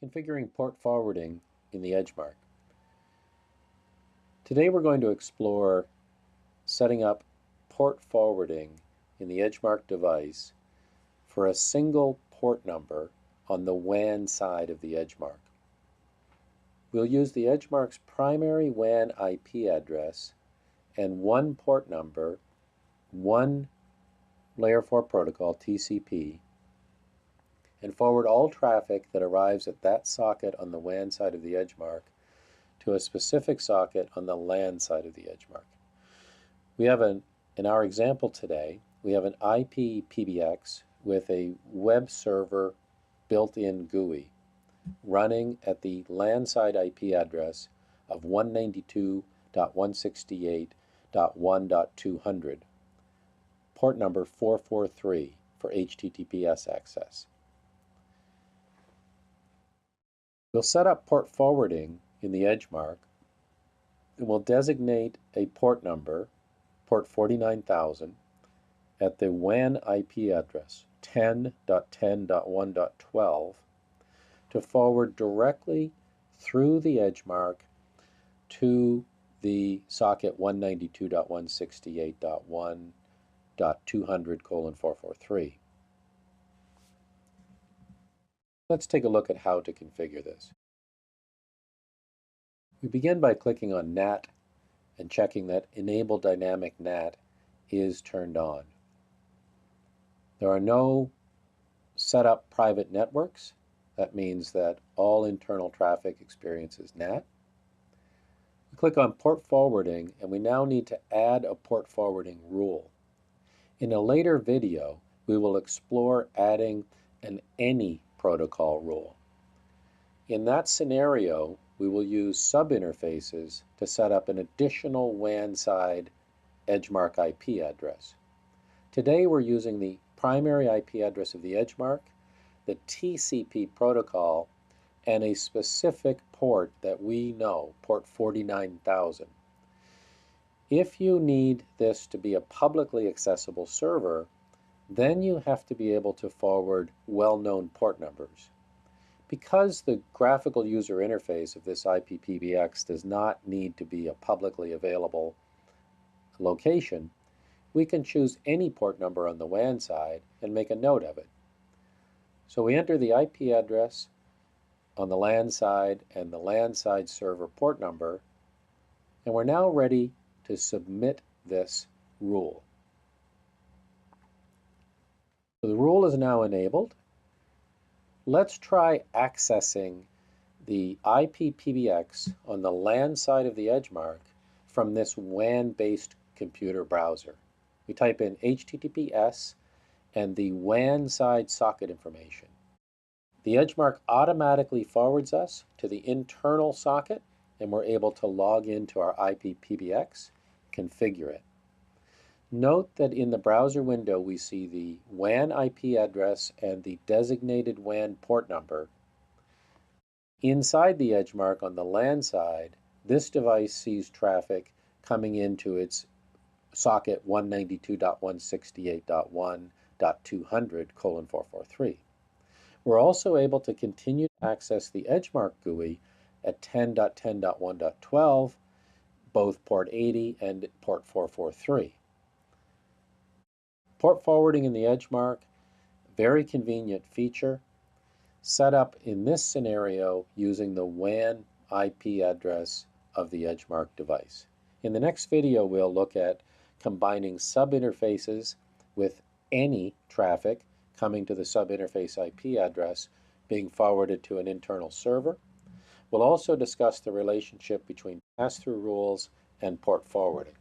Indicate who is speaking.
Speaker 1: Configuring port forwarding in the Edgemark. Today we're going to explore setting up port forwarding in the Edgemark device for a single port number on the WAN side of the Edgemark. We'll use the Edgemark's primary WAN IP address and one port number, one Layer 4 protocol, TCP, and forward all traffic that arrives at that socket on the WAN side of the Edgemark to a specific socket on the LAN side of the Edgemark. We have in our example today, we have an IP PBX with a web server built-in GUI running at the LAN side IP address of 192.168.1.200, port number 443 for HTTPS access. We'll set up port forwarding in the Edgemark, and we'll designate a port number, port 49,000, at the WAN IP address 10.10.1.12 to forward directly through the Edgemark to the socket 192.168.1.200:443. Let's take a look at how to configure this. We begin by clicking on NAT and checking that Enable Dynamic NAT is turned on. There are no set up private networks. That means that all internal traffic experiences NAT. We click on port forwarding, and we now need to add a port forwarding rule. In a later video, we will explore adding an any protocol rule. In that scenario, we will use sub-interfaces to set up an additional WAN side Edgemark IP address. Today we're using the primary IP address of the Edgemark, the TCP protocol, and a specific port that we know, port 49,000. If you need this to be a publicly accessible server, then you have to be able to forward well-known port numbers. Because the graphical user interface of this IP PBX does not need to be a publicly available location, we can choose any port number on the WAN side and make a note of it. So we enter the IP address on the LAN side and the LAN side server port number, and we're now ready to submit this rule. So the rule is now enabled. Let's try accessing the IP PBX on the LAN side of the Edgemark from this WAN-based computer browser. We type in HTTPS and the WAN side socket information. The Edgemark automatically forwards us to the internal socket, and we're able to log into our IP PBX, configure it. Note that in the browser window we see the WAN IP address and the designated WAN port number. Inside the Edgemark on the LAN side, this device sees traffic coming into its socket 192.168.1.200:443. We're also able to continue to access the Edgemark GUI at 10.10.1.12, both port 80 and port 443. Port forwarding in the Edgemark, very convenient feature, set up in this scenario using the WAN IP address of the Edgemark device. In the next video, we'll look at combining sub-interfaces with any traffic coming to the sub-interface IP address being forwarded to an internal server. We'll also discuss the relationship between pass-through rules and port forwarding.